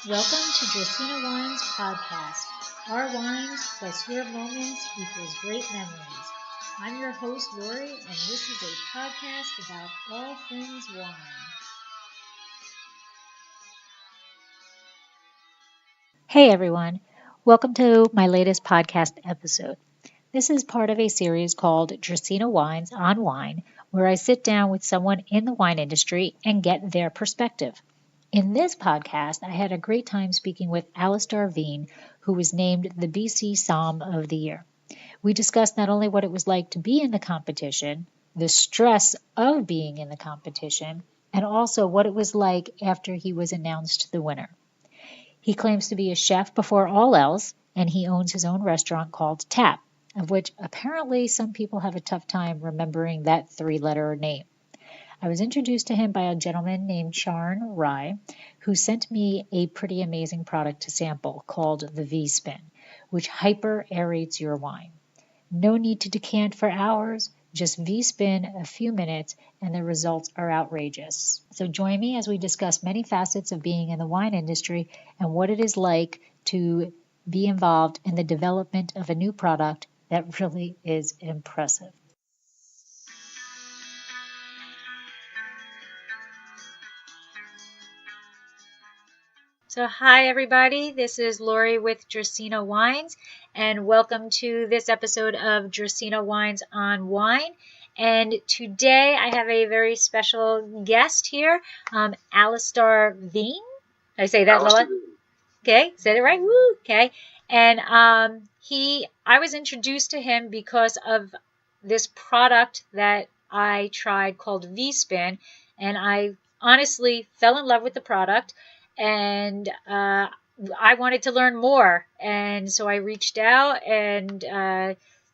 Welcome to Dracaena Wines podcast. Our wines plus your moments equals great memories. I'm your host, Lori, and this is a podcast about all things wine. Hey everyone, welcome to my latest podcast episode. This is part of a series called Dracaena Wines on Wine, where I sit down with someone in the wine industry and get their perspective. In this podcast, I had a great time speaking with Alistair Veen, who was named the BC Somm of the Year. We discussed not only what it was like to be in the competition, the stress of being in the competition, and also what it was like after he was announced the winner. He claims to be a chef before all else, and he owns his own restaurant called Tap, of which apparently some people have a tough time remembering that three-letter name. I was introduced to him by a gentleman named Charn Rye, who sent me a pretty amazing product to sample called the V-Spin, which hyperaerates your wine. No need to decant for hours, just V-Spin a few minutes, and the results are outrageous. So join me as we discuss many facets of being in the wine industry and what it is like to be involved in the development of a new product that really is impressive. So hi everybody, this is Lori with Dracaena Wines, and welcome to this episode of Dracaena Wines on Wine. And today I have a very special guest here, Alistair Veen. Did I say that, Lola? Okay, said it right. Woo. Okay, and I was introduced to him because of this product that I tried called V-Spin, and I honestly fell in love with the product. And I wanted to learn more, and so I reached out, and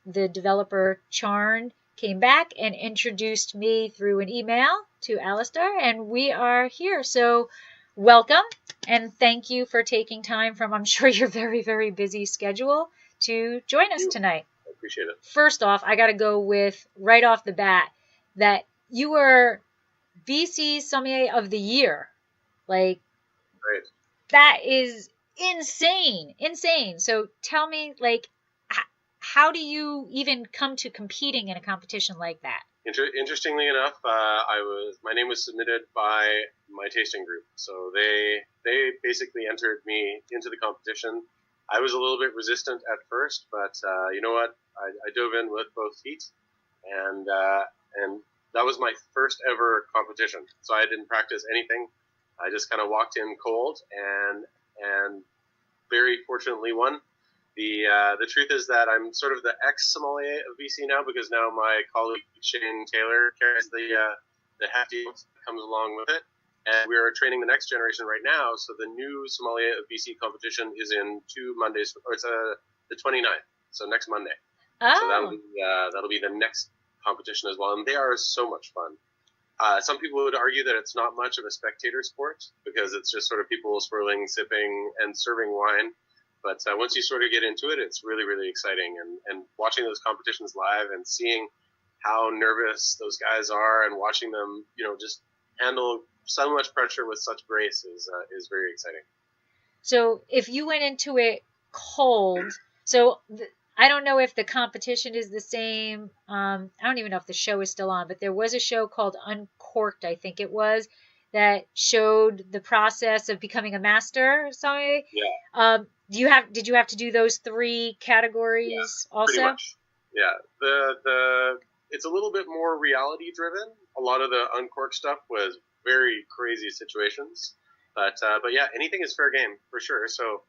the developer Charn came back and introduced me through an email to Alistair, and we are here. So welcome, and thank you for taking time from, I'm sure, your very, very busy schedule to join us tonight. I appreciate it. First off, I got to go with, right off the bat, that you were BC Sommelier of the Year. Like, Right. That is insane. So tell me, like, how do you even come to competing in a competition like that? Interestingly enough, my name was submitted by my tasting group. So they basically entered me into the competition. I was a little bit resistant at first, but you know what? I dove in with both feet, and that was my first ever competition. So I didn't practice anything. I just kind of walked in cold and very fortunately won. The truth is that I'm sort of the ex-sommelier of BC now, because now my colleague Shane Taylor carries the hefty that comes along with it. And we are training the next generation right now. So the new sommelier of BC competition is in 2 Mondays, or it's the 29th. So next Monday. Oh. So that'll be the next competition as well. And they are so much fun. Some people would argue that it's not much of a spectator sport because it's just sort of people swirling, sipping, and serving wine. But once you sort of get into it, it's really, really exciting. And watching those competitions live and seeing how nervous those guys are and watching them, just handle so much pressure with such grace is very exciting. So if you went into it cold, I don't know if the competition is the same. I don't even know if the show is still on, but there was a show called Uncorked, I think it was, that showed the process of becoming a master. Sorry. Yeah. Did you have to do those 3 categories also? Pretty much. Yeah. It's a little bit more reality driven. A lot of the Uncorked stuff was very crazy situations, but yeah, anything is fair game for sure. So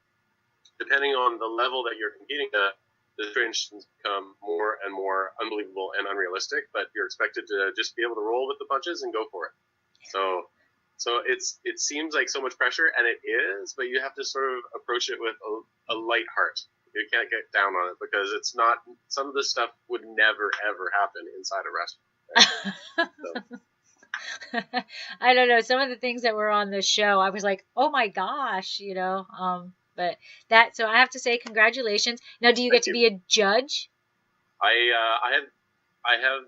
depending on the level that you're competing at, the situations become more and more unbelievable and unrealistic, but you're expected to just be able to roll with the punches and go for it. So it seems like so much pressure, and it is, but you have to sort of approach it with a light heart. You can't get down on it because it's not, some of this stuff would never, ever happen inside a restaurant. Right? I don't know. Some of the things that were on the show, I was like, oh my gosh, But so I have to say, congratulations. Now, do you get to be a judge? I have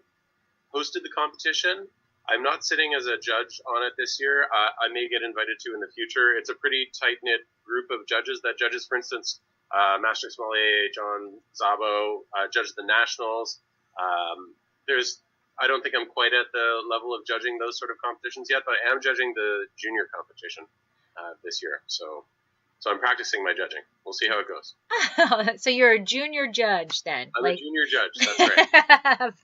hosted the competition. I'm not sitting as a judge on it this year. I may get invited to in the future. It's a pretty tight-knit group of judges that judges. For instance, Master Sommelier John Zabo judged the nationals. I don't think I'm quite at the level of judging those sort of competitions yet, but I am judging the junior competition this year. So I'm practicing my judging. We'll see how it goes. So you're a junior judge then? I'm a junior judge, that's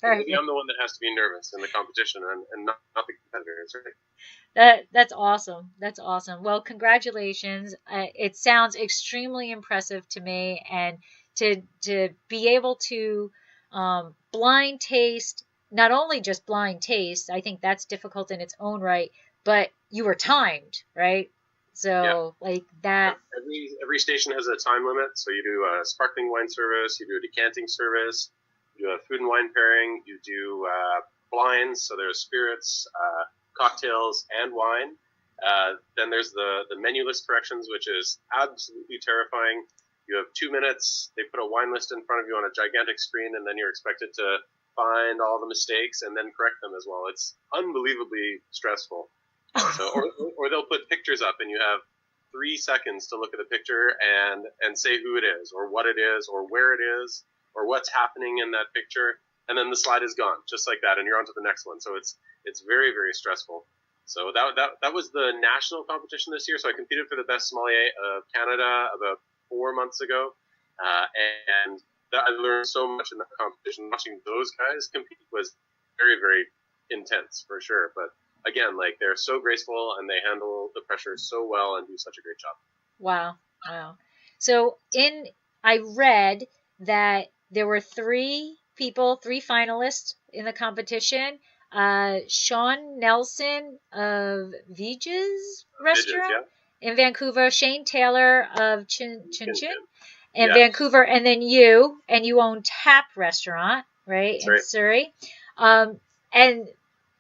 right. Maybe I'm the one that has to be nervous in the competition and not the competitors, right? That's awesome. That's awesome. Well, congratulations. It sounds extremely impressive to me, and to be able to blind taste, not only just blind taste, I think that's difficult in its own right, but you were timed, right? So like that. Every station has a time limit. So you do a sparkling wine service, you do a decanting service, you do a food and wine pairing, you do blinds. So there's spirits, cocktails, and wine. Then there's the menu list corrections, which is absolutely terrifying. You have 2 minutes. They put a wine list in front of you on a gigantic screen, and then you're expected to find all the mistakes and then correct them as well. It's unbelievably stressful. So, or they'll put pictures up, and you have 3 seconds to look at the picture and say who it is, or what it is, or where it is, or what's happening in that picture, and then the slide is gone, just like that, and you're on to the next one. So it's very, very stressful. So that was the national competition this year. So I competed for the best sommelier of Canada about 4 months ago, and I learned so much in that competition. Watching those guys compete was very, very intense for sure. But again, like, they're so graceful and they handle the pressure so well and do such a great job. Wow. So I read that there were 3 finalists in the competition. Sean Nelson of Vige's restaurant in Vancouver, Shane Taylor of Chin Chin in Vancouver, and then you own Tap Restaurant, right? That's right. Surrey.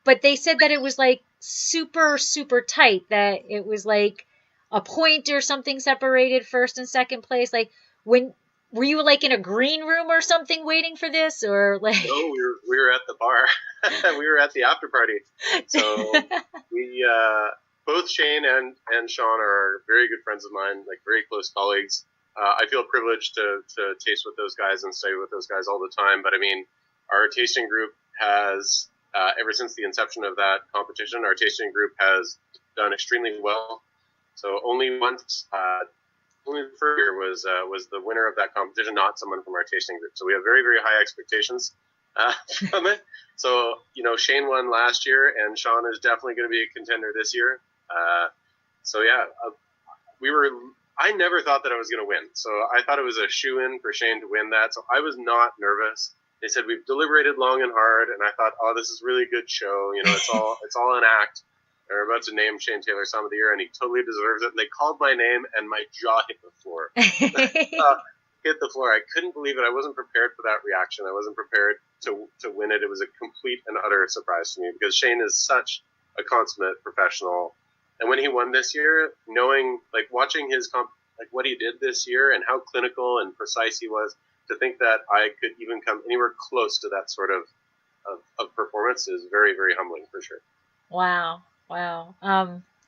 But they said that it was like super, super tight, that it was like a point or something separated first and second place. Like, were you like in a green room or something waiting for this, or like? No, we were at the bar. We were at the after party. So we both Shane and Sean are very good friends of mine, like very close colleagues. I feel privileged to taste with those guys and stay with those guys all the time. But I mean, our tasting group has, ever since the inception of that competition, our tasting group has done extremely well. So only once, only the first year was the winner of that competition, not someone from our tasting group. So we have very, very high expectations from it. So, Shane won last year, and Sean is definitely going to be a contender this year. I never thought that I was going to win. So I thought it was a shoo-in for Shane to win that. So I was not nervous. They said, we've deliberated long and hard, and I thought, oh, this is a really good show. It's all an act. They're about to name Shane Taylor Som of the Year, and he totally deserves it. And they called my name, and my jaw hit the floor. Hit the floor. I couldn't believe it. I wasn't prepared for that reaction. I wasn't prepared to win it. It was a complete and utter surprise to me, because Shane is such a consummate professional. And when he won this year, watching his what he did this year and how clinical and precise he was, to think that I could even come anywhere close to that sort of performance is very, very humbling for sure. Wow.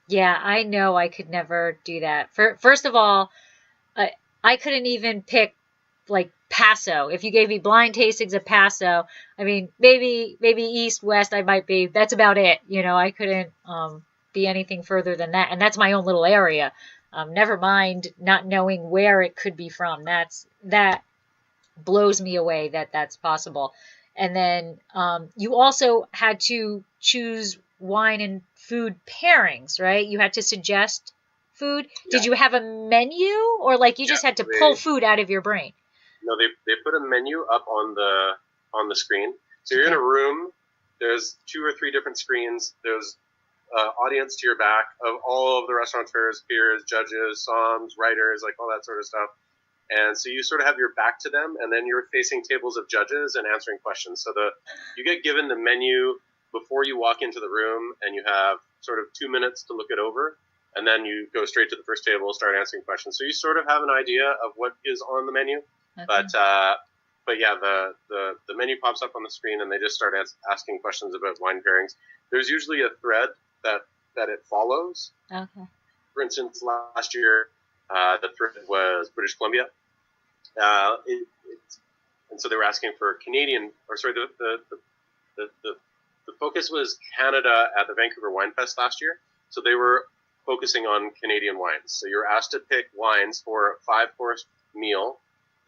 Yeah, I know I could never do that. First of all, I couldn't even pick like Paso. If you gave me blind tastings of Paso, I mean, maybe East, West, I might be. That's about it. I couldn't be anything further than that. And that's my own little area. Never mind not knowing where it could be from. That blows me away that that's possible. And then you also had to choose wine and food pairings, right? You had to suggest food. Yeah. Did you have a menu, or you just had to pull food out of your brain? No, they put a menu up on the screen. So you're in a room. There's 2 or 3 different screens. There's audience to your back of all of the restaurateurs, peers, judges, somms, writers, all that sort of stuff. And so you sort of have your back to them, and then you're facing tables of judges and answering questions. So you get given the menu before you walk into the room, and you have sort of 2 minutes to look it over, and then you go straight to the first table, start answering questions. So you sort of have an idea of what is on the menu. Okay. But yeah, the menu pops up on the screen, and they just start asking questions about wine pairings. There's usually a thread that it follows. Okay. For instance, last year, The third was British Columbia. And so they were asking for Canadian, or sorry, the focus was Canada at the Vancouver Wine Fest last year. So they were focusing on Canadian wines. So you're asked to pick wines for a 5-course meal,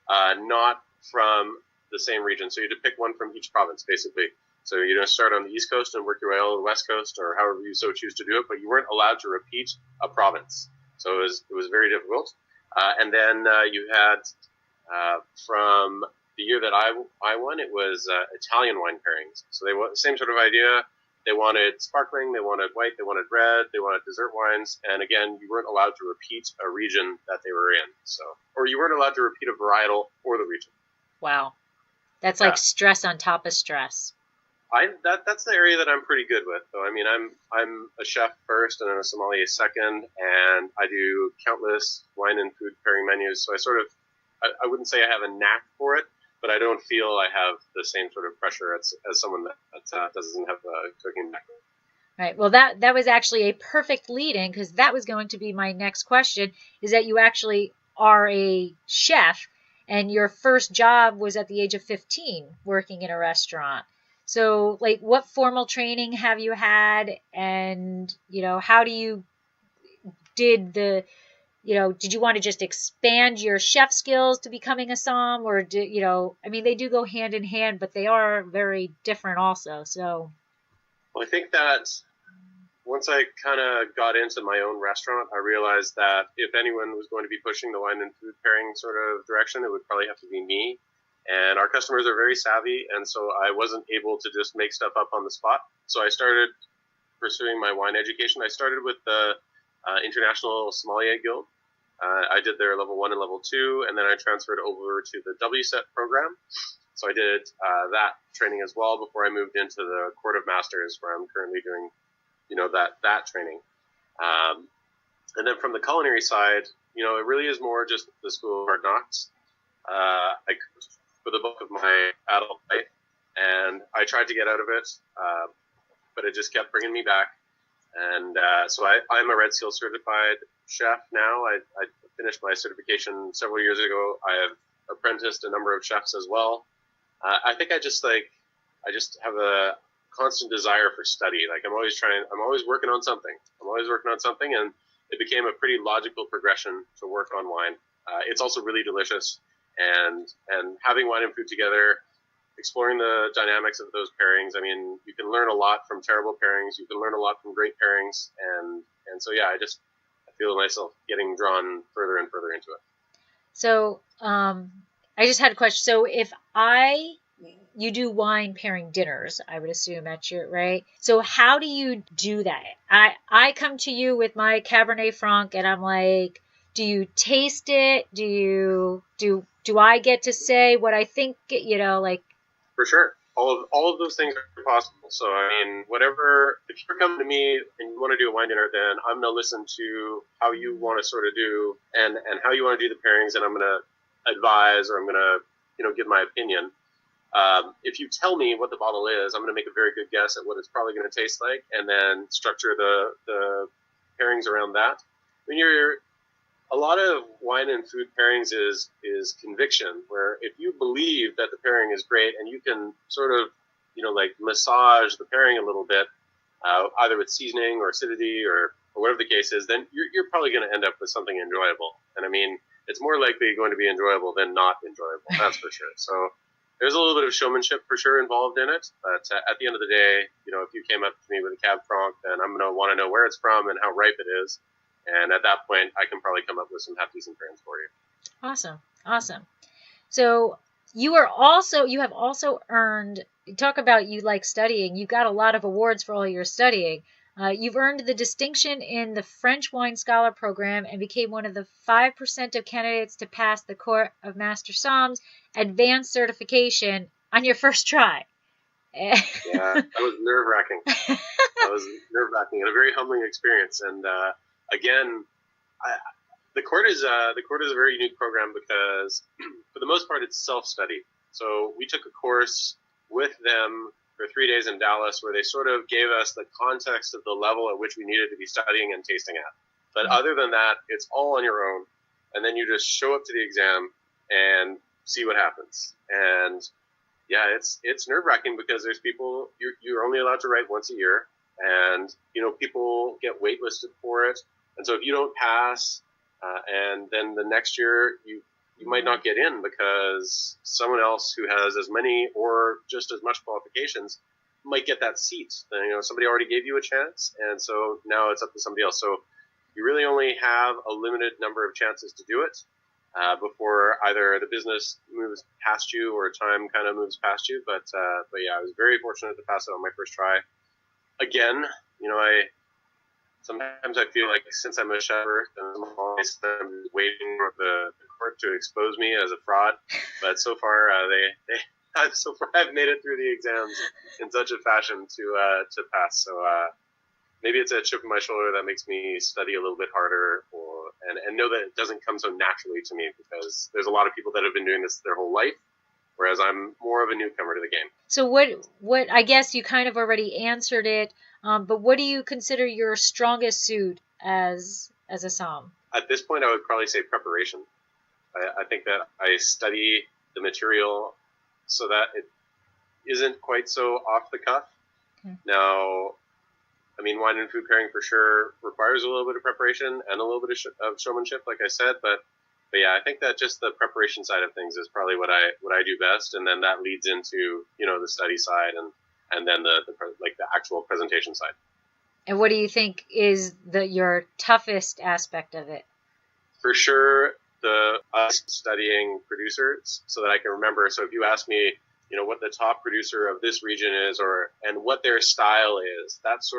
not from the same region. So you had to pick one from each province, basically. So you're going to start on the East Coast and work your way all to the West Coast, or however you so choose to do it, but you weren't allowed to repeat a province. So it was very difficult. And then you had, from the year that I won, it was Italian wine pairings. So they want the same sort of idea. They wanted sparkling, they wanted white, they wanted red, they wanted dessert wines. And again, you weren't allowed to repeat a region that they were in. So, or you weren't allowed to repeat a varietal or the region. Wow. That's like stress on top of stress. That's the area that I'm pretty good with. So I mean, I'm a chef first and then a sommelier second, and I do countless wine and food pairing menus. So I wouldn't say I have a knack for it, but I don't feel I have the same sort of pressure as someone that doesn't have a cooking background. Right. Well, that was actually a perfect lead-in, because that was going to be my next question, is that you actually are a chef, and your first job was at the age of 15 working in a restaurant. So, like, what formal training have you had, and, how did you want to just expand your chef skills to becoming a somm, or they do go hand in hand, but they are very different also. So, well, I think that once I kind of got into my own restaurant, I realized that if anyone was going to be pushing the wine and food pairing sort of direction, it would probably have to be me. And our customers are very savvy, and so I wasn't able to just make stuff up on the spot. So I started pursuing my wine education. I started with the International Sommelier Guild. I did their level 1 and level 2, and then I transferred over to the WSET program. So I did that training as well before I moved into the Court of Masters, where I'm currently doing, that training. And then from the culinary side, it really is more just the School of Hard Knocks. I coached for the bulk of my adult life, and I tried to get out of it, but it just kept bringing me back. And so I'm a Red Seal certified chef now. I finished my certification several years ago. I have apprenticed a number of chefs as well. I think I just have a constant desire for study. Like I'm always working on something. And it became a pretty logical progression to work on wine. It's also really delicious, and having wine and food together, exploring the dynamics of those pairings. I mean, you can learn a lot from terrible pairings. You can learn a lot from great pairings. And so, yeah, I feel myself getting drawn further and further into it. So I just had a question. So if you do wine pairing dinners, I would assume right? So how do you do that? I come to you with my Cabernet Franc, and I'm like, do you taste it? Do I get to say what I think, For sure. All of those things are possible. So, I mean, if you're coming to me and you want to do a wine dinner, then I'm going to listen to how you want to sort of do and how you want to do the pairings, and I'm going to advise, or I'm going to, give my opinion. If you tell me what the bottle is, I'm going to make a very good guess at what it's probably going to taste like, and then structure the pairings around that. I mean, a lot of wine and food pairings is conviction, where if you believe that the pairing is great and you can sort of, massage the pairing a little bit, either with seasoning or acidity or whatever the case is, then you're probably going to end up with something enjoyable. And I mean, it's more likely going to be enjoyable than not enjoyable, that's for sure. So there's a little bit of showmanship for sure involved in it. But at the end of the day, if you came up to me with a Cab Franc, then I'm going to want to know where it's from and how ripe it is. And at that point, I can probably come up with some half-decent pairings for you. Awesome. So you have also earned, talk about you like studying, you got a lot of awards for all your studying. You've earned the distinction in the French Wine Scholar Program and became one of the 5% of candidates to pass the Court of Master Somms advanced certification on your first try. Yeah, that was nerve-wracking. And a very humbling experience. And again, the court is a very unique program because, for the most part, it's self-study. So we took a course with them for 3 days in Dallas, where they sort of gave us the context of the level at which we needed to be studying and tasting at. But other than that, it's all on your own. and then you just show up to the exam and see what happens. And yeah, it's nerve-wracking because there's people, you're only allowed to write once a year, and people get waitlisted for it, and so if you don't pass, and then the next year you might not get in because someone else who has as many or just as much qualifications might get that seat. Somebody already gave you a chance, and so now it's up to somebody else. So you really only have a limited number of chances to do it before either the business moves past you or time kind of moves past you. But yeah, I was very fortunate to pass it on my first try. Again, sometimes I feel like since I'm a chef, I'm always waiting for the court to expose me as a fraud. But so far, I've made it through the exams in such a fashion to pass. So maybe it's a chip on my shoulder that makes me study a little bit harder, and know that it doesn't come so naturally to me, because there's a lot of people that have been doing this their whole life, whereas I'm more of a newcomer to the game. So what I guess you kind of already answered it, but what do you consider your strongest suit as a somm? At this point, I would probably say preparation. I think that I study the material so that it isn't quite so off the cuff. Okay. Now, wine and food pairing for sure requires a little bit of preparation and a little bit of showmanship, like I said. But yeah, I think that just the preparation side of things is probably what I do best, and then that leads into the study side and then the actual presentation side. And what do you think is your toughest aspect of it? For sure, us studying producers so that I can remember. So if you ask me, what the top producer of this region is, and what their style is, that's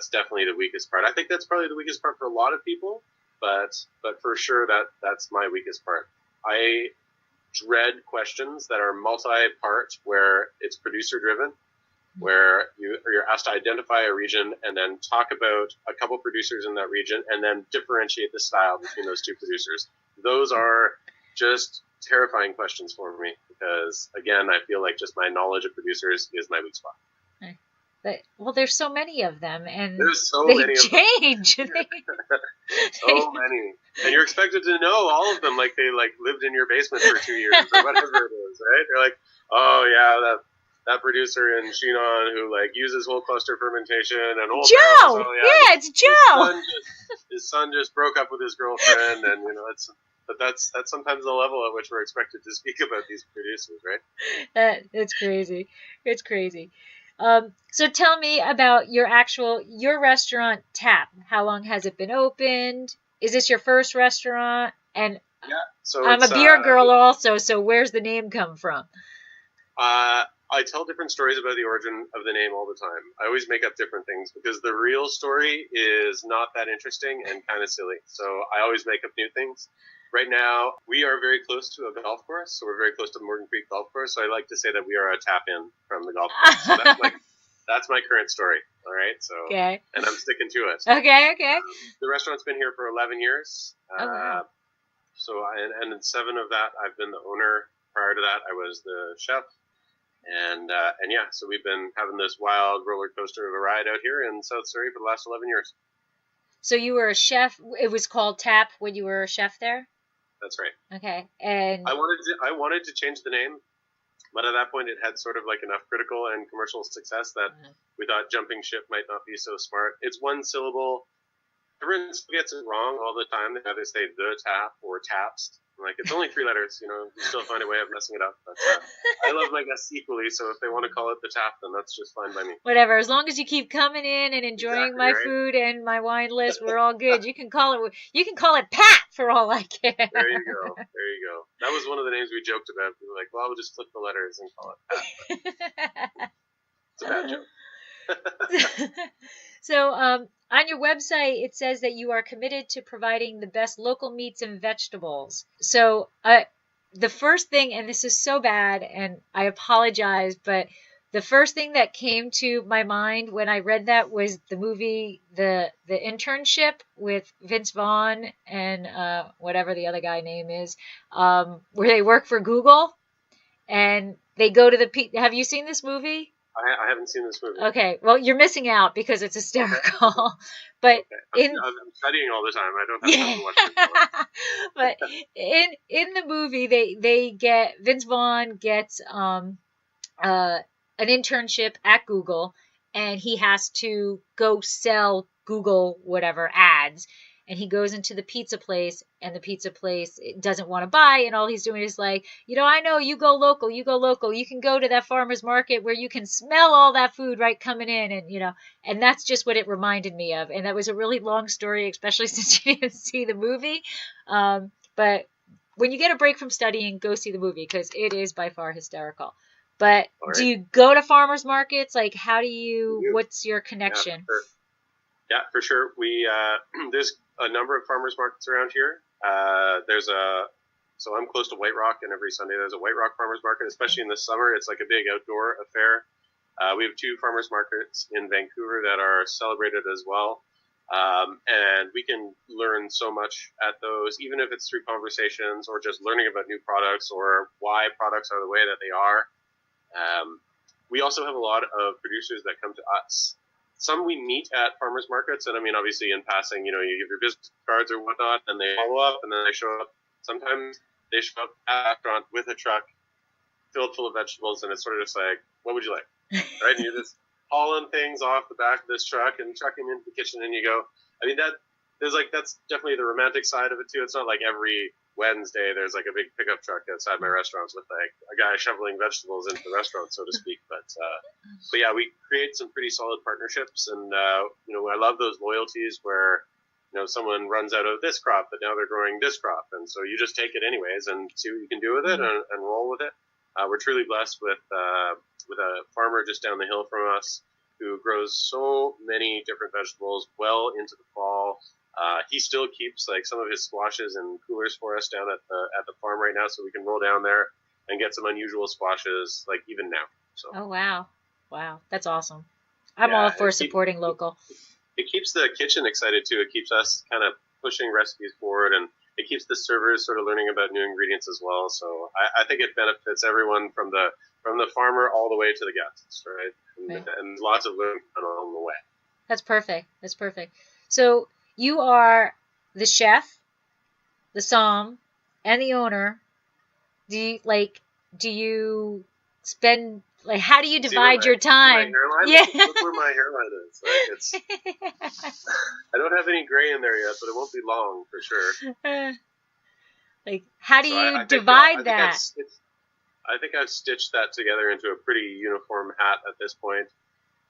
definitely the weakest part. I think that's probably the weakest part for a lot of people, but for sure that's my weakest part. I dread questions that are multi-part, where it's producer driven, where you're asked to identify a region and then talk about a couple producers in that region and then differentiate the style between those two producers. Those are just terrifying questions for me, because again, I feel like just my knowledge of producers is my weak spot. But there's so many of them, and there's so they many change. So many, and you're expected to know all of them, like they lived in your basement for 2 years or whatever it is, right? They're like, oh yeah, that producer in Chinon who uses whole cluster fermentation and old Joe. Barrels, yeah, it's Joe. His son just broke up with his girlfriend, and but that's sometimes the level at which we're expected to speak about these producers, right? It's crazy. It's crazy. So tell me about your restaurant, Tap. How long has it been opened? Is this your first restaurant? And yeah, so I'm a beer girl also, so where's the name come from? I tell different stories about the origin of the name all the time. I always make up different things because the real story is not that interesting and kind of silly. So I always make up new things. Right now, we are very close to a golf course, so we're very close to the Morgan Creek Golf Course. So I like to say that we are a tap-in from the golf course. So that's my current story, all right? So, okay. And I'm sticking to it. Okay. The restaurant's been here for 11 years. Wow. So, and in 7 of that, I've been the owner. Prior to that, I was the chef. And yeah, so we've been having this wild roller coaster of a ride out here in South Surrey for the last 11 years. So you were a chef. It was called Tap when you were a chef there? That's right. Okay. And I wanted to change the name, but at that point it had sort of enough critical and commercial success that we thought jumping ship might not be so smart. It's one syllable. Everyone gets it wrong all the time. They either say the tap or taps. It's only 3 letters, you still find a way of messing it up. But I love my guests equally, so if they want to call it the tap, then that's just fine by me. Whatever, as long as you keep coming in and enjoying my food and my wine list, we're all good. You can call it Pat for all I care. There you go. That was one of the names we joked about. We were like, well, we'll just flip the letters and call it Pat. It's a bad joke. So, on your website, it says that you are committed to providing the best local meats and vegetables. So, the first thing, and this is so bad, and I apologize, but the first thing that came to my mind when I read that was the movie, The Internship with Vince Vaughn and whatever the other guy name is, where they work for Google, and they go to have you seen this movie? I haven't seen this movie. Okay, well, you're missing out because it's hysterical. Okay. But Okay. I'm studying all the time. I don't have time to watch it. but in the movie, they get Vince Vaughn gets uh an internship at Google, and he has to go sell Google whatever ads. And he goes into the pizza place, and the pizza place doesn't want to buy, and all he's doing is like, I know, you go local, you can go to that farmer's market where you can smell all that food right coming in, and that's just what it reminded me of. And that was a really long story, especially since you didn't see the movie. But when you get a break from studying, go see the movie because it is by far hysterical. But right. Do you go to farmers markets? Like, how do you, what's your connection? Yeah, for sure. We, there's a number of farmers markets around here. So I'm close to White Rock, and every Sunday there's a White Rock farmers market, especially in the summer. It's like a big outdoor affair. We have 2 farmers markets in Vancouver that are celebrated as well. And we can learn so much at those, even if it's through conversations or just learning about new products or why products are the way that they are. We also have a lot of producers that come to us. Some we meet at farmers markets, and I mean, obviously in passing, you give your business cards or whatnot, and they follow up, and then they show up. Sometimes they show up at a restaurant with a truck filled full of vegetables, and it's sort of just like, what would you like? Right? And you're just hauling things off the back of this truck and trucking into the kitchen, and you go. I mean, that's definitely the romantic side of it too. It's not like every Wednesday there's like a big pickup truck outside my restaurants with like a guy shoveling vegetables into the restaurant, so to speak. But yeah, we create some pretty solid partnerships, and I love those loyalties where someone runs out of this crop, but now they're growing this crop, and so you just take it anyways and see what you can do with it and roll with it. We're truly blessed with a farmer just down the hill from us who grows so many different vegetables well into the fall. He still keeps like some of his squashes in coolers for us down at the farm right now, so we can roll down there and get some unusual squashes like even now. So. Oh wow, that's awesome. I'm all for supporting local. It keeps the kitchen excited too. It keeps us kind of pushing recipes forward, and it keeps the servers sort of learning about new ingredients as well. So I think it benefits everyone from the farmer all the way to the guests, right? And lots of learning along the way. That's perfect. So you are the chef, the somm, and the owner. Do you spend like, how do you divide your time? Yeah. Look where my hairline is. I don't have any gray in there yet, but it won't be long for sure. How do you divide that? I think I've stitched that together into a pretty uniform hat at this point.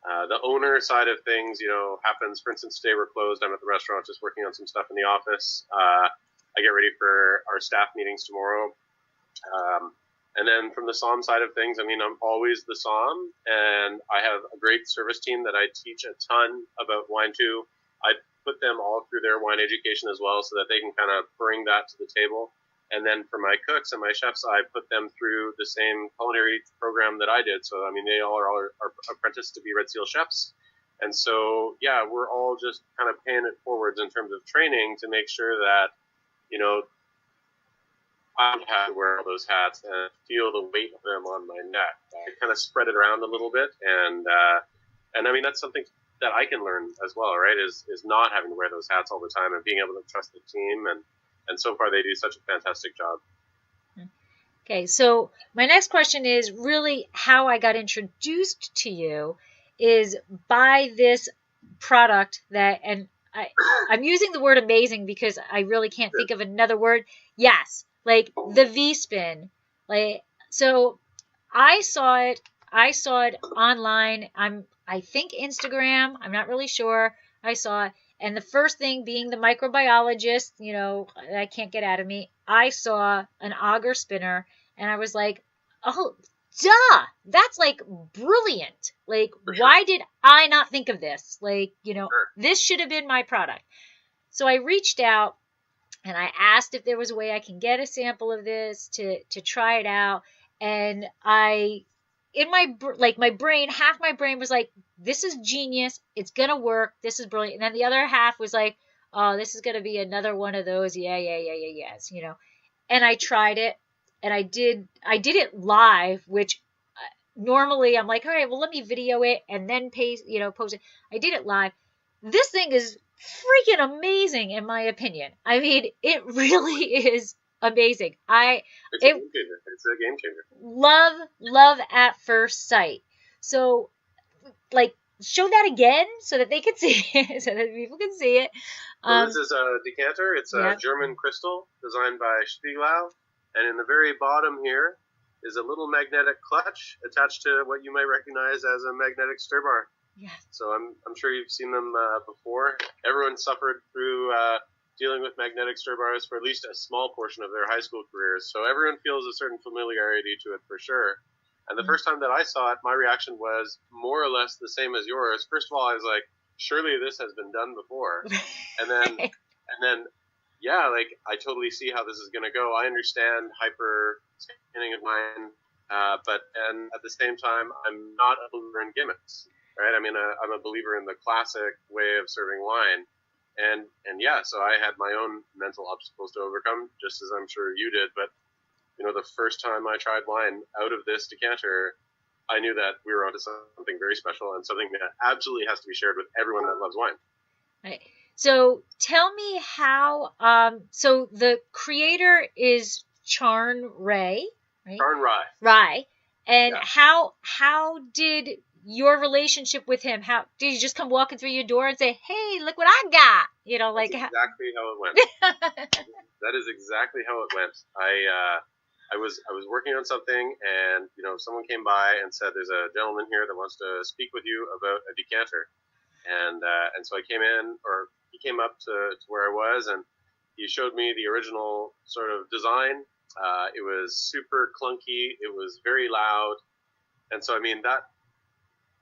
The owner side of things, happens. For instance, today we're closed. I'm at the restaurant just working on some stuff in the office. I get ready for our staff meetings tomorrow. And then from the somm side of things, I mean, I'm always the somm, and I have a great service team that I teach a ton about wine to. I put them all through their wine education as well so that they can kind of bring that to the table. And then for my cooks and my chefs, I put them through the same culinary program that I did. So, I mean, they all are apprenticed to be Red Seal chefs. And so, yeah, we're all just kind of paying it forwards in terms of training to make sure that, I have to wear all those hats and feel the weight of them on my neck. I kind of spread it around a little bit. And I mean, that's something that I can learn as well, right, is not having to wear those hats all the time and being able to trust the team. And so far, they do such a fantastic job. Okay, so my next question is really how I got introduced to you is by this product that, and I'm using the word amazing because I really can't think of another word. Yes, like the V-spin. So I saw it online. I think Instagram. I'm not really sure. I saw it. And the first thing being the microbiologist, that can't get out of me. I saw an auger spinner and I was like, oh, duh, that's like brilliant. Like, why did I not think of this? This should have been my product. So I reached out and I asked if there was a way I can get a sample of this to try it out. And my brain, half my brain was like, this is genius. It's going to work. This is brilliant. And then the other half was like, oh, this is going to be another one of those. Yes. And I tried it and I did it live, which normally I'm like, all right, well, let me video it and then post it. I did it live. This thing is freaking amazing, in my opinion. I mean, it really is amazing. It's a It game changer. It's a game changer. love at first sight. So, like, show that again so that they can see it, so that people can see it. So this is a decanter. It's a Yep. German crystal designed by Spiegelau. And in the very bottom here is a little magnetic clutch attached to what you might recognize as a magnetic stir bar. Yeah. So I'm sure you've seen them before. Everyone suffered through dealing with magnetic stir bars for at least a small portion of their high school careers. So everyone feels a certain familiarity to it for sure. And the first time that I saw it, my reaction was more or less the same as yours. First of all, I was like, surely this has been done before. And then, yeah, like I totally see how this is going to go. I understand hyper scanning of wine, but at the same time, I'm not a believer in gimmicks, right? I mean, I'm a believer in the classic way of serving wine. And yeah, so I had my own mental obstacles to overcome, just as I'm sure you did. But the first time I tried wine out of this decanter, I knew that we were onto something very special and something that absolutely has to be shared with everyone that loves wine. Right. So tell me how. So the creator is Charn Ray, right? Charn Rye. Rye, and yeah. How did your relationship with him? How did you just come walking through your door and say, "Hey, look what I got"? That's exactly how it went. That is exactly how it went. I was working on something, and someone came by and said, "There's a gentleman here that wants to speak with you about a decanter," and so I came in, or he came up to where I was, and he showed me the original sort of design. It was super clunky. It was very loud, and so I mean that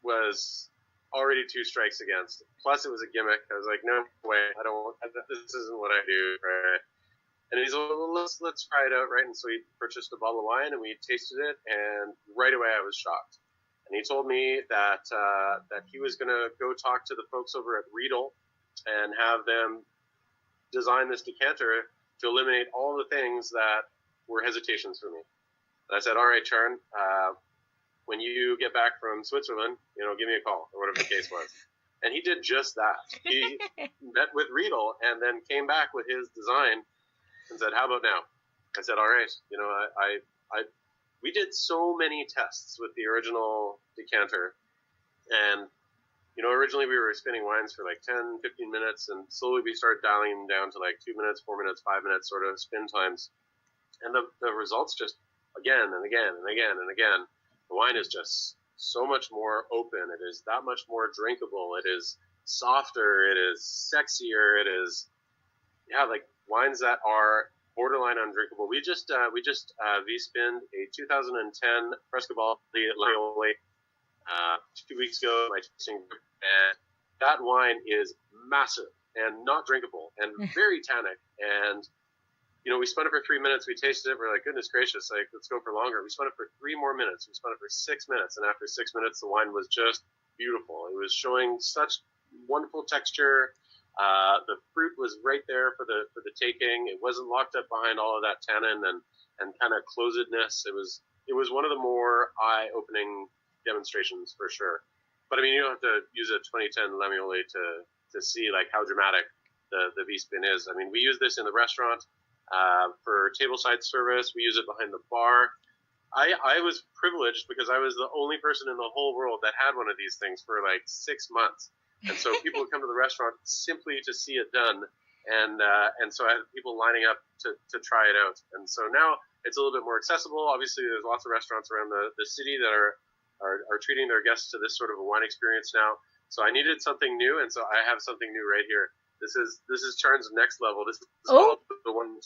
was already 2 strikes against. Plus, it was a gimmick. I was like, no way, I don't. This isn't what I do, right? And he's like, well, let's try it out, right? And so he purchased a bottle of wine, and we tasted it, and right away I was shocked. And he told me that he was going to go talk to the folks over at Riedel and have them design this decanter to eliminate all the things that were hesitations for me. And I said, all right, Charn, when you get back from Switzerland, give me a call, or whatever the case was. And he did just that. He met with Riedel and then came back with his design and said, how about now? I said, all right, we did so many tests with the original decanter, and originally we were spinning wines for like 10, 15 minutes, and slowly we started dialing them down to like 2 minutes, 4 minutes, 5 minutes sort of spin times, and the results just again and again and again and again, the wine is just so much more open. It is that much more drinkable. It is softer. It is sexier. It is, like wines that are borderline undrinkable. We just V-spinned a 2010 Frescobaldi Lamiole 2 weeks ago. My tasting group, and that wine is massive and not drinkable and very tannic. And we spun it for 3 minutes. We tasted it. We're like, goodness gracious, like let's go for longer. We spun it for 3 more minutes. We spun it for 6 minutes, and after 6 minutes, the wine was just beautiful. It was showing such wonderful texture. The fruit was right there for the taking. It wasn't locked up behind all of that tannin and kind of closedness. It was one of the more eye-opening demonstrations for sure. But I mean, you don't have to use a 2010 Lamiole to see like how dramatic the V-spin is. I mean, we use this in the restaurant for tableside service. We use it behind the bar. I was privileged because I was the only person in the whole world that had one of these things for like 6 months. And so people would come to the restaurant simply to see it done. And so I had people lining up to try it out. And so now it's a little bit more accessible. Obviously, there's lots of restaurants around the city that are treating their guests to this sort of a wine experience now. So I needed something new, and so I have something new right here. This is Charn's next level. This is called the 1-2.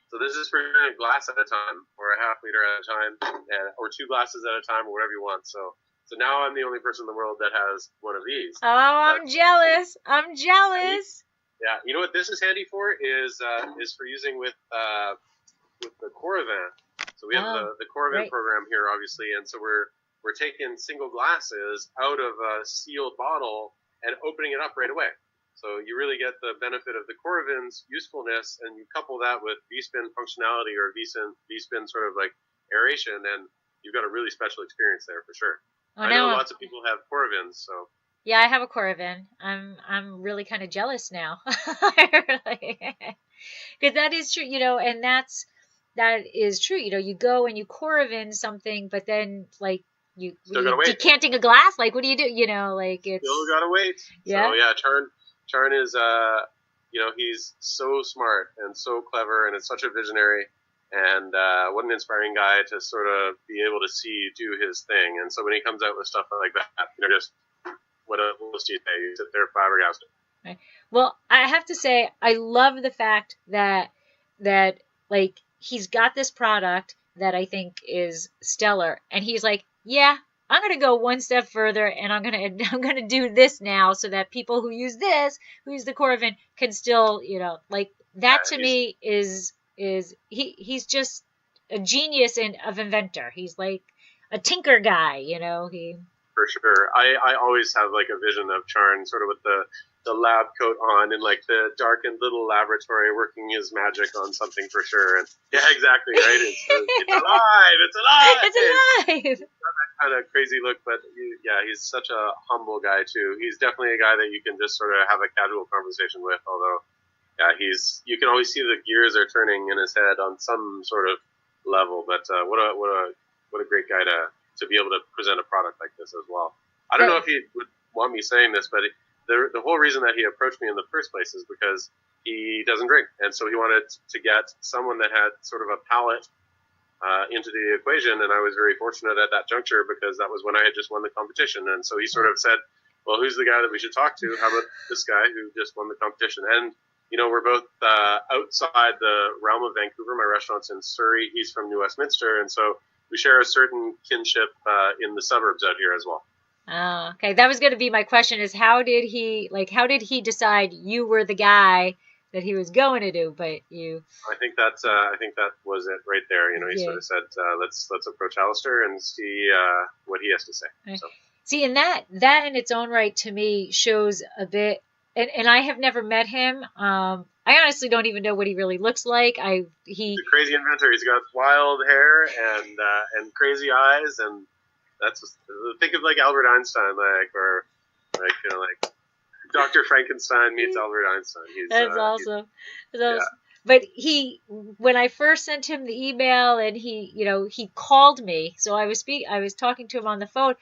So this is for a glass at a time, or a half liter at a time, or 2 glasses at a time, or whatever you want. So now I'm the only person in the world that has one of these. Oh, I'm jealous. I'm jealous. Yeah, you know what this is handy for is for using with the Coravin. So we have the Coravin program here, obviously, and so we're taking single glasses out of a sealed bottle and opening it up right away. So you really get the benefit of the Coravin's usefulness, and you couple that with V-spin functionality or V-spin sort of like aeration, and you've got a really special experience there for sure. Oh, I know now, lots of people have Coravins, so yeah, I have a Coravin. I'm really kind of jealous now. Because that is true, and that is true. You go and you Coravin something, but then like what still are gotta you wait. decanting a glass? Like what do you do? Like Still it's gotta wait. yeah. So yeah, Charn is he's so smart and so clever, and it's such a visionary. And what an inspiring guy to sort of be able to see do his thing. And so when he comes out with stuff like that, just what else do you say? You sit there flabbergasted. Right. Well, I have to say, I love the fact that like he's got this product that I think is stellar, and he's like, yeah, I'm gonna go one step further, and I'm gonna do this now, so that people who use the Coravin, can still, like that to me he's just a genius of inventor. He's like a tinker guy, he. For sure. I always have like a vision of Charn sort of with the lab coat on and like the darkened little laboratory working his magic on something for sure. And yeah, exactly, right? It's alive! It's alive! It's alive! That kind of crazy look, but he's such a humble guy too. He's definitely a guy that you can just sort of have a casual conversation with, although yeah, you can always see the gears are turning in his head on some sort of level, but what a great guy to be able to present a product like this as well. I don't know if he would want me saying this, but the whole reason that he approached me in the first place is because he doesn't drink, and so he wanted to get someone that had sort of a palate into the equation, and I was very fortunate at that juncture because that was when I had just won the competition, and so he sort of said, well, who's the guy that we should talk to? How about this guy who just won the competition? And we're both outside the realm of Vancouver. My restaurant's in Surrey. He's from New Westminster, and so we share a certain kinship in the suburbs out here as well. Oh, okay. That was going to be my question: is how did he decide you were the guy that he was going to do? But you, I think that was it right there. He sort of said, let's approach Alistair and see what he has to say. Right. So. See, and that in its own right to me shows a bit, and I have never met him. I honestly don't even know what he really looks like. He's a crazy inventor. He's got wild hair and crazy eyes, and think of like Albert Einstein, or like Dr. Frankenstein meets Albert Einstein. That's awesome. Yeah. But when I first sent him the email, and he called me, so I was talking to him on the phone.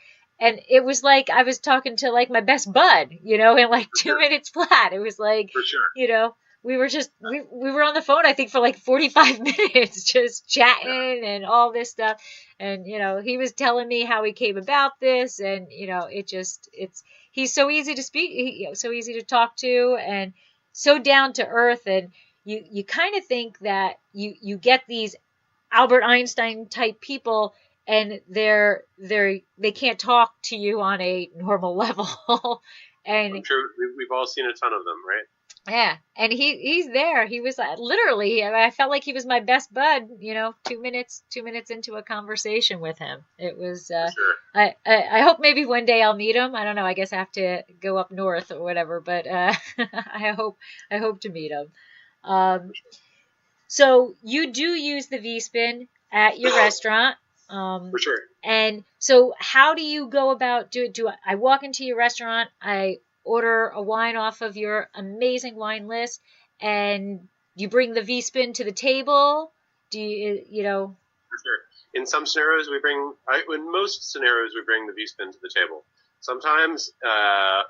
And it was like I was talking to like my best bud, in like 2 minutes flat. It was like, for sure. We were just we were on the phone, I think, for like 45 minutes, just chatting and all this stuff. And he was telling me how he came about this, and he's so easy to speak, so easy to talk to, and so down to earth. And you kind of think that you get these Albert Einstein type people, and they can't talk to you on a normal level. And I'm sure we've all seen a ton of them, right? Yeah, and he's there. He was literally. I felt like he was my best bud. 2 minutes into a conversation with him. It was. Sure. I hope maybe one day I'll meet him. I don't know. I guess I have to go up north or whatever. But I hope to meet him. So you do use the V-Spin at your restaurant. For sure. And so how do you go about I walk into your restaurant, I order a wine off of your amazing wine list, and you bring the V-Spin to the table? Do you, For sure. In some scenarios, in most scenarios, we bring the V-Spin to the table. Sometimes, by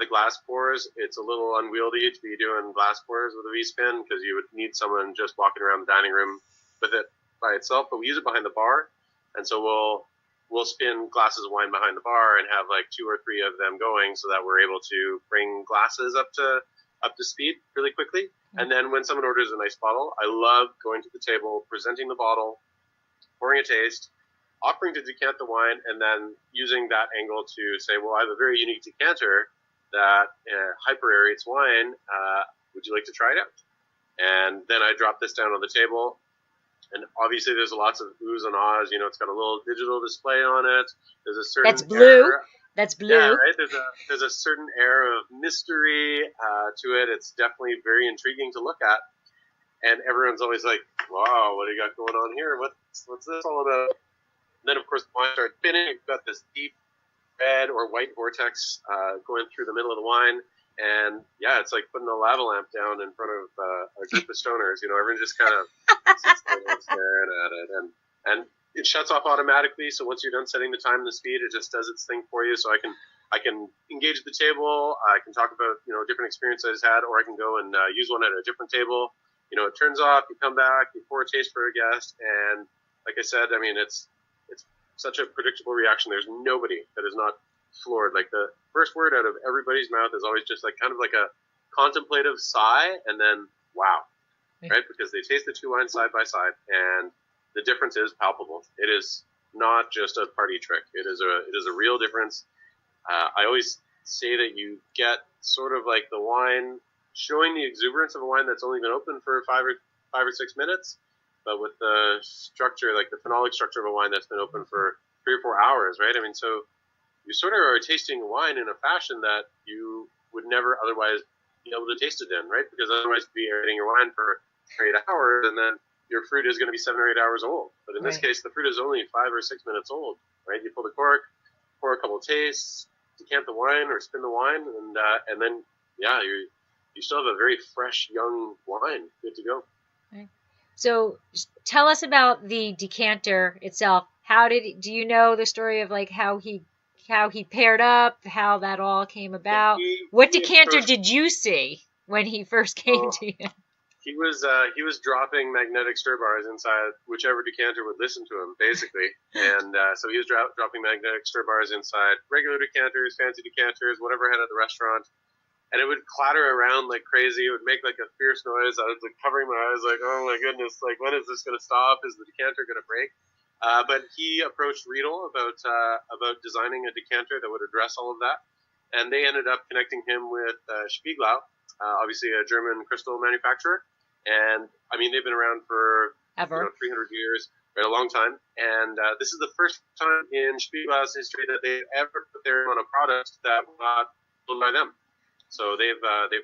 the glass pours, it's a little unwieldy to be doing glass pours with a V-Spin because you would need someone just walking around the dining room with it by itself, but we use it behind the bar, and so we'll spin glasses of wine behind the bar and have like 2 or 3 of them going so that we're able to bring glasses up to speed really quickly. Mm-hmm. And then when someone orders a nice bottle, I love going to the table, presenting the bottle, pouring a taste, offering to decant the wine, and then using that angle to say, well, I have a very unique decanter that hyperaerates wine. Would you like to try it out? And then I drop this down on the table. And obviously, there's lots of oohs and ahs. It's got a little digital display on it. There's a certain That's blue. Air. That's blue. Yeah, right. There's a certain air of mystery to it. It's definitely very intriguing to look at. And everyone's always like, "Wow, what do you got going on here? What's this all about?" And then, of course, the wine starts spinning. You've got this deep red or white vortex going through the middle of the wine. And, yeah, it's like putting a lava lamp down in front of a group of stoners. You know, everyone just kind of sits there staring at it. And it shuts off automatically. So once you're done setting the time and the speed, it just does its thing for you. So I can engage the table. I can talk about, you know, different experiences I've had, or I can go and use one at a different table. You know, it turns off, you come back, you pour a taste for a guest. And like I said, I mean, it's such a predictable reaction. There's nobody that is not floored. Like the first word out of everybody's mouth is always just like kind of like a contemplative sigh and then wow, right? Because they taste the two wines side by side and the difference is palpable. It is not just a party trick. It is a real difference. I always say that you get sort of like the wine showing the exuberance of a wine that's only been open for 5 or 6 minutes, but with the structure, like the phenolic structure of a wine that's been open for 3 or 4 hours, right? I mean, so you sort of are tasting a wine in a fashion that you would never otherwise be able to taste it in, right? Because otherwise you'd be aerating your wine for 8 hours, and then your fruit is going to be 7 or 8 hours old. But in this case, the fruit is only 5 or 6 minutes old, right? You pull the cork, pour a couple of tastes, decant the wine or spin the wine, and then, yeah, you still have a very fresh, young wine good to go. Right. So tell us about the decanter itself. Do you know the story of like how he paired up, how that all came about? What decanter did you see when he first came to you? He was dropping magnetic stir bars inside whichever decanter would listen to him, basically. And so he was dropping magnetic stir bars inside regular decanters, fancy decanters, whatever I had at the restaurant. And it would clatter around like crazy. It would make like a fierce noise. I was like covering my eyes like, oh my goodness, like when is this going to stop? Is the decanter going to break? But he approached Riedel about designing a decanter that would address all of that. And they ended up connecting him with Spieglau, obviously a German crystal manufacturer. And I mean, they've been around for 300 years, right, a long time. And this is the first time in Spieglau's history that they've ever put their name on a product that was not sold by them. So they've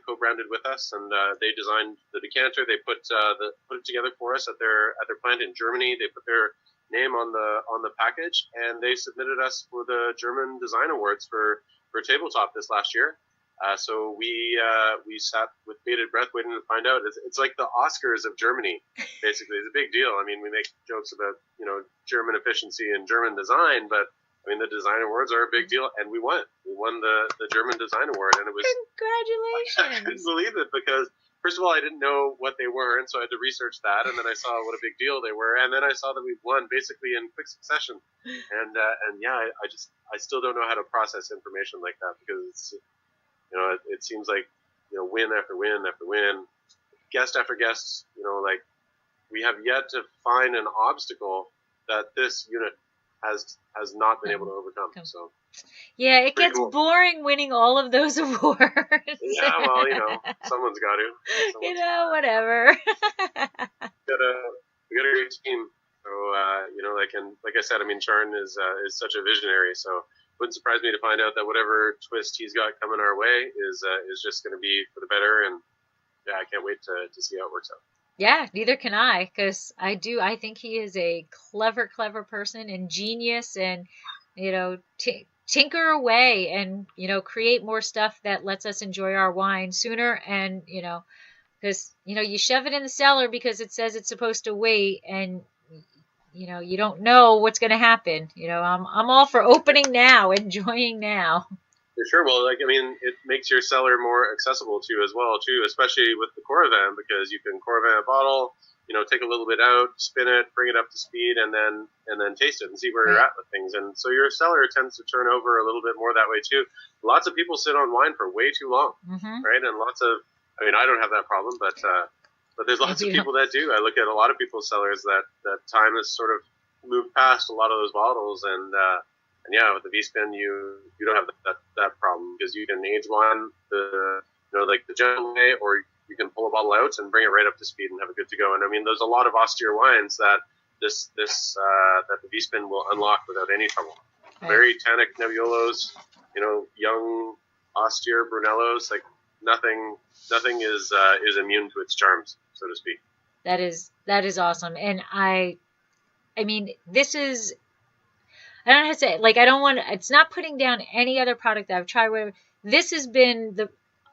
co-branded with us, and they designed the decanter. They put it together for us at their plant in Germany. They put their name on the package, and they submitted us for the German Design Awards for tabletop this last year. So we sat with bated breath waiting to find out. It's like the Oscars of Germany, basically. It's a big deal. I mean, we make jokes about, you know, German efficiency and German design, but I mean, the design awards are a big deal, and we won. We won the German Design Award, and it was congratulations. I couldn't believe it because first of all, I didn't know what they were, and so I had to research that, and then I saw what a big deal they were, and then I saw that we won basically in quick succession, and yeah, I still don't know how to process information like that because it's, you know, it seems like, you know, win after win after win, guest after guest, you know, like we have yet to find an obstacle that this unit has not been able to overcome. So yeah, it gets boring winning all of those awards. Yeah, well, you know, someone's got to. You know, whatever. We got a great team. So you know, like I said, I mean, Charn is such a visionary. So it wouldn't surprise me to find out that whatever twist he's got coming our way is just going to be for the better. And yeah, I can't wait to see how it works out. Yeah, neither can I, because I think he is a clever person and genius, and, you know, tinker away and, you know, create more stuff that lets us enjoy our wine sooner. And, you know, because, you know, you shove it in the cellar because it says it's supposed to wait, and, you know, you don't know what's going to happen. You know, I'm all for opening now, enjoying now. For sure. Well, like, I mean, it makes your cellar more accessible to you as well, too, especially with the Coravin, because you can Coravin a bottle, you know, take a little bit out, spin it, bring it up to speed, and then taste it and see where you're at with things. And so your cellar tends to turn over a little bit more that way, too. Lots of people sit on wine for way too long, right? And I mean, I don't have that problem, but there's lots of people that do. I look at a lot of people's cellars that time has sort of moved past a lot of those bottles, and yeah, with the V-Spin, you don't have that problem because you can age wine like the gentle way, or you can pull a bottle out and bring it right up to speed and have it good to go. And I mean, there's a lot of austere wines that that the V-Spin will unlock without any trouble. Right. Very tannic Nebbiolos, you know, young austere Brunellos, like nothing is immune to its charms, so to speak. That is awesome, and I mean, this is I don't have to say, like, I don't want, it's not putting down any other product that I've tried, whatever. This has been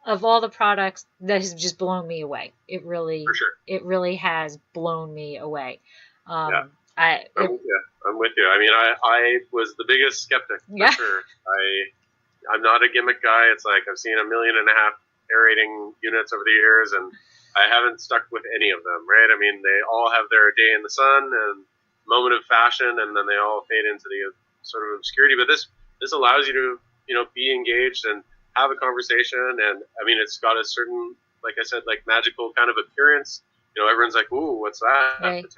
of all the products that has just blown me away. For sure. It really has blown me away. Yeah. I'm with you. I mean, I was the biggest skeptic for sure. I'm not a gimmick guy. It's like I've seen 1.5 million aerating units over the years, and I haven't stuck with any of them. Right? I mean, they all have their day in the sun and moment of fashion, and then they all fade into the sort of obscurity. But this allows you to be engaged and have a conversation. And I mean, it's got a certain, like I said, like magical kind of appearance. Everyone's like, "Ooh, what's that?" Right. It's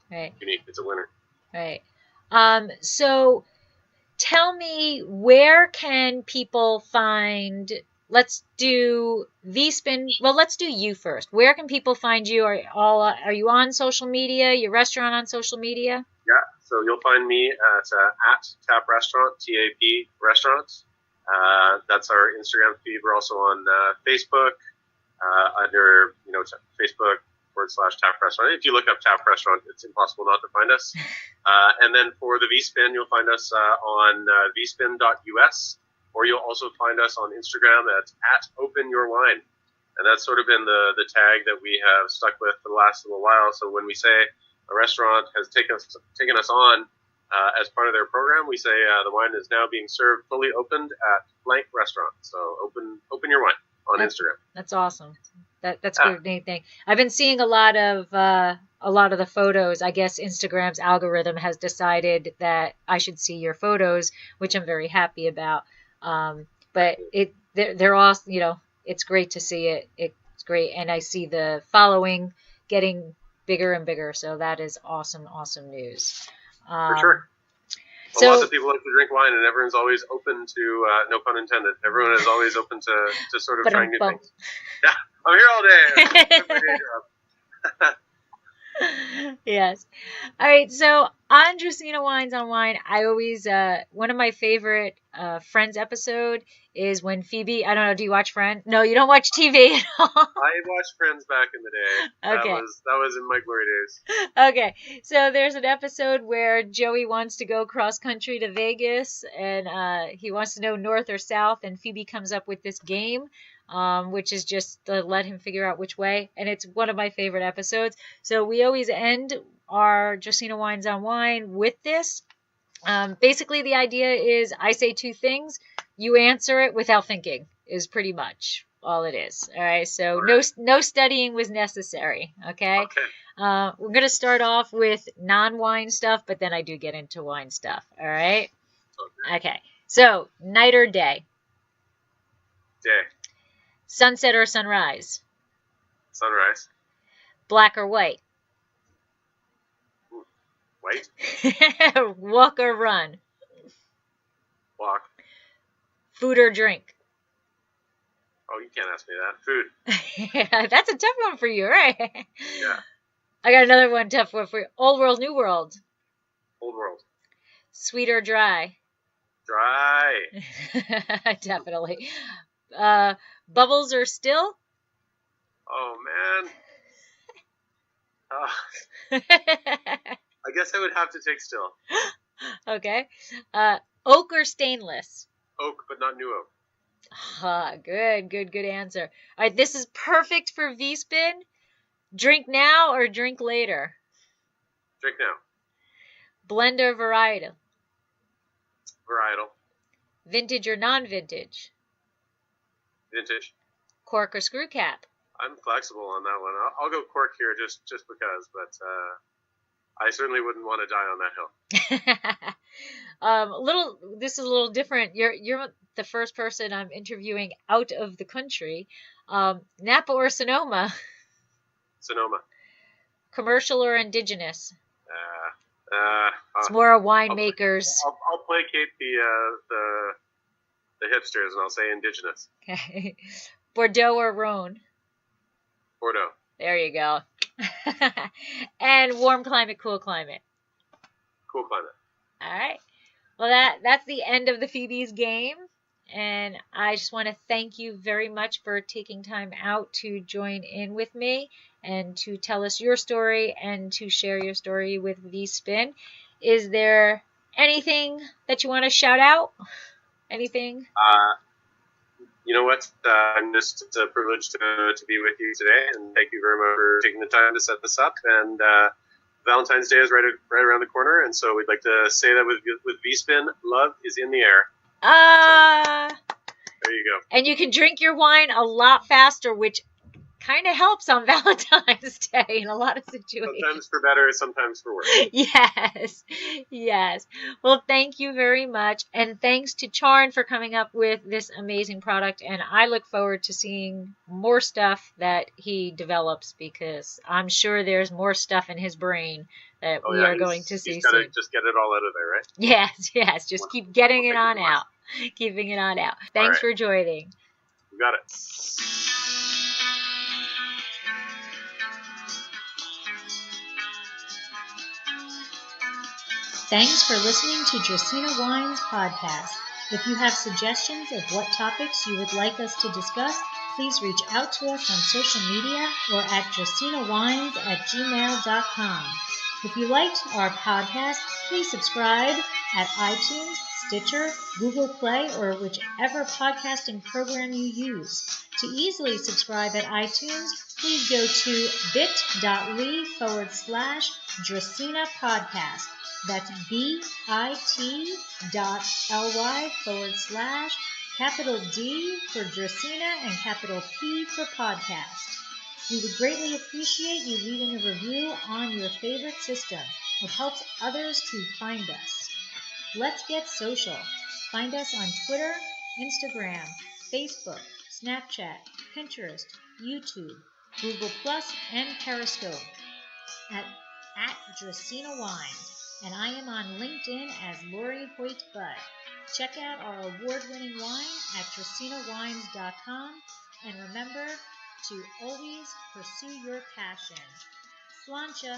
right. unique. It's a winner. Right. So tell me, where can people find? Let's do V-Spin. Well, let's do you first. Where can people find you? Are you on social media? Your restaurant on social media? Yeah. So you'll find me at Tap Restaurant, TAP Restaurants. That's our Instagram feed. We're also on Facebook under Facebook.com/Tap Restaurant. If you look up Tap Restaurant, it's impossible not to find us. And then for the V-Spin, you'll find us on vspin.us, or you'll also find us on Instagram at Open Your Wine. And that's sort of been the tag that we have stuck with for the last little while. So when we say a restaurant has taken us on as part of their program, we say the wine is now being served fully opened at blank restaurant. So open your wine on Instagram. That's awesome. That's a good thing. I've been seeing a lot of the photos. I guess Instagram's algorithm has decided that I should see your photos, which I'm very happy about. But they're awesome. It's great to see it. It's great, and I see the following getting bigger and bigger. So that is awesome news. For sure. So, lots of people like to drink wine, and everyone's always open to, no pun intended, everyone is always open to sort of trying new things. Yeah, I'm here all day. That's my day job. Yes. All right. So on Dracaena Wines on Wine, I always, one of my favorite Friends episode is when Phoebe, I don't know, do you watch Friends? No, you don't watch TV at all. I watched Friends back in the day. Okay. That was in my glory days. Okay. So there's an episode where Joey wants to go cross country to Vegas, and he wants to know north or south, and Phoebe comes up with this game, which is just to let him figure out which way. And it's one of my favorite episodes. So we always end our Dracaena Wines on Wine with this. Basically, the idea is I say two things. You answer it without thinking is pretty much all it is. All right. So no studying was necessary. Okay. We're going to start off with non-wine stuff, but then I do get into wine stuff. All right. Okay. So night or day? Day. Sunset or sunrise? Sunrise. Black or white? White. Walk or run? Walk. Food or drink? Oh, you can't ask me that. Food. That's a tough one for you, right? Yeah. I got another tough one for you. Old world, new world? Old world. Sweet or dry? Dry. Definitely. Bubbles or still? Oh, man. I guess I would have to take still. Okay. Oak or stainless? Oak, but not new oak. Good answer. All right, this is perfect for V-Spin. Drink now or drink later? Drink now. Blend or varietal? Varietal. Vintage or non-vintage? Vintage. Cork or screw cap? I'm flexible on that one. I'll go cork here just because, but I certainly wouldn't want to die on that hill. This is a little different. You're the first person I'm interviewing out of the country. Napa or Sonoma? Sonoma. Commercial or indigenous? It's more winemakers. I'll placate the hipsters, and I'll say indigenous. Okay. Bordeaux or Rhone? Bordeaux. There you go. And warm climate, cool climate? Cool climate. All right. Well, that's the end of the Phoebe's game. And I just want to thank you very much for taking time out to join in with me and to tell us your story and to share your story with V-Spin. Is there anything that you want to shout out? Anything? You know what? It's a privilege to be with you today, and thank you very much for taking the time to set this up. And Valentine's Day is right around the corner, and so we'd like to say that with V-Spin, love is in the air. So, there you go. And you can drink your wine a lot faster, which kind of helps on Valentine's Day in a lot of situations. Sometimes for better, sometimes for worse. Yes, yes. Well, thank you very much. And thanks to Charn for coming up with this amazing product. And I look forward to seeing more stuff that he develops, because I'm sure there's more stuff in his brain that we are going to see soon. Just get it all out of there, right? Yes, yes. Just keep getting it on out. Keeping it on out. Thanks for joining. You got it. Thanks for listening to Dracaena Wines podcast. If you have suggestions of what topics you would like us to discuss, please reach out to us on social media or at dracaenawines@gmail.com. If you liked our podcast, please subscribe at iTunes, Stitcher, Google Play, or whichever podcasting program you use. To easily subscribe at iTunes, please go to bit.ly/Dracaena podcast. That's bit.ly/D for Dracaena and capital P for podcast. We would greatly appreciate you leaving a review on your favorite system. It helps others to find us. Let's get social. Find us on Twitter, Instagram, Facebook, Snapchat, Pinterest, YouTube, Google+, and Periscope at Dracaena Wines. And I am on LinkedIn as Lori Hoyt Budd. Check out our award-winning wine at dracaenawines.com, and remember to always pursue your passion. Slainte.